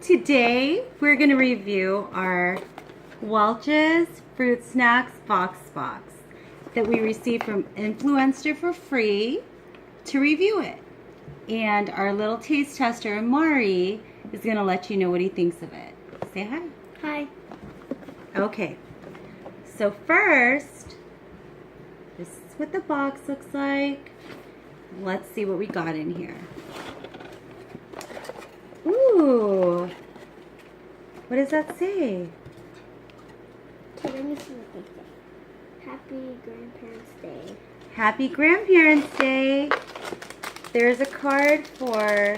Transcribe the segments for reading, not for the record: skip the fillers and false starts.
Today we're going to review our Welch's Fruit Snacks Voxbox that we received from Influenster for free to review it. And our little taste tester, Mari, is going to let you know what he thinks of it. Say hi. Hi. Okay, so first, this is what the box looks like. Let's see what we got in here. Ooh, what does that say? Okay, let me see what they say. Happy Grandparents' Day. Happy Grandparents' Day. There's a card for,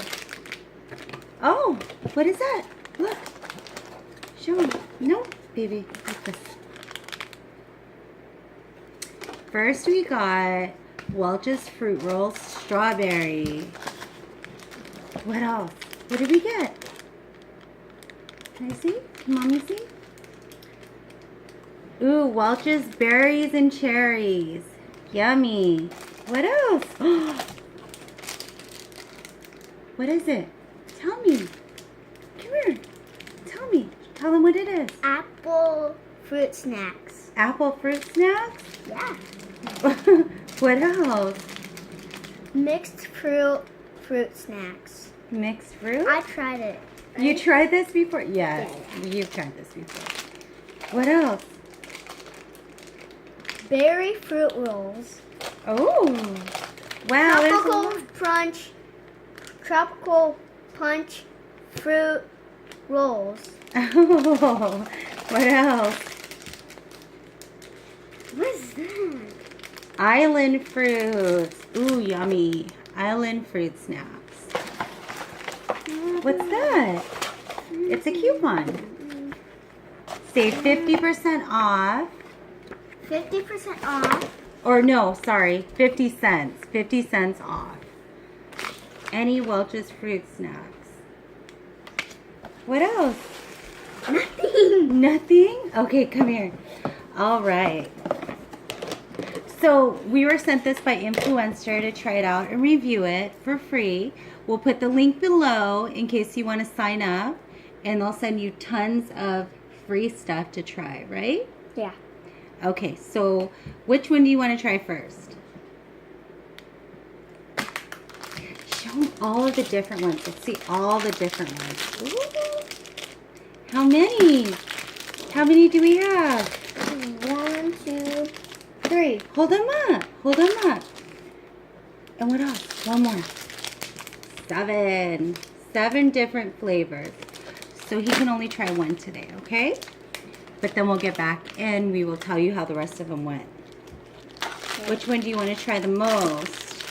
oh, what is that? Look, show me. No, baby, like this. First we got Welch's Fruit Rolls Strawberry. What else? What did we get? Can I see? Can Mommy see? Ooh, Welch's Berries and Cherries. Yummy. What else? What is it? Tell me. Come here. Tell me. Tell them what it is. Apple Fruit Snacks. Apple Fruit Snacks? Yeah. What else? Mixed fruit snacks. Mixed fruit? I tried it. You tried this before? Yes, you've tried this before. What else? Berry fruit rolls. Oh, wow. Tropical punch fruit rolls. Oh, what else? What's that? Island fruits. Ooh, yummy. Island fruit snacks. What's that? It's a coupon. Save 50% off. 50% off. Or no, sorry, 50 cents. 50 cents off. Any Welch's fruit snacks. What else? Nothing. Nothing? Okay, come here. All right. So we were sent this by Influenster to try it out and review it for free. We'll put the link below in case you want to sign up, and they'll send you tons of free stuff to try, right? Yeah. Okay, so which one do you want to try first? Show them all of the different ones. Let's see all the different ones. Ooh. How many? How many do we have? 1, 2, 3. Hold them up. Hold them up. And what else? One more. 7. 7 different flavors. So he can only try one today, okay? But then we'll get back and we will tell you how the rest of them went. Okay. Which one do you want to try the most?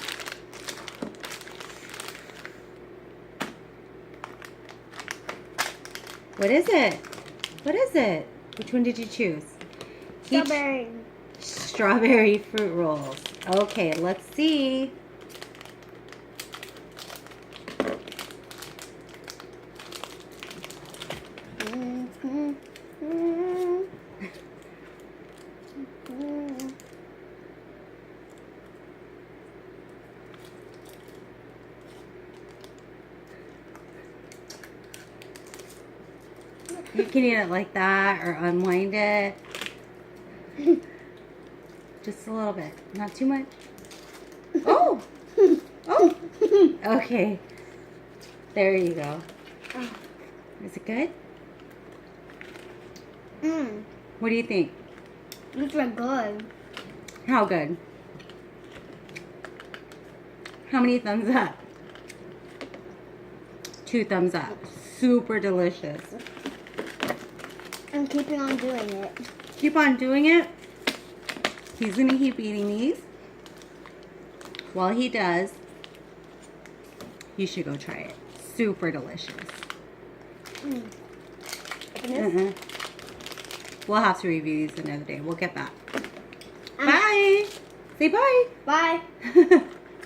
What is it? What is it? Which one did you choose? Strawberry. Strawberry fruit rolls. Okay, let's see. You can eat it like that or unwind it. Just a little bit. Not too much. Oh! Oh! Okay. There you go. Is it good? What do you think? These are good. How good? How many thumbs up? 2 thumbs up. Super delicious. I'm keeping on doing it. Keep on doing it. He's going to keep eating these. While he does, you should go try it. Super delicious. We'll have to review these another day. We'll get back. Bye. Say bye. Bye.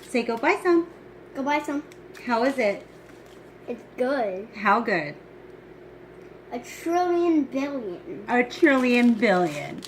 Say go buy some. Go buy some. How is it? It's good. How good? 1 trillion billion. 1 trillion billion.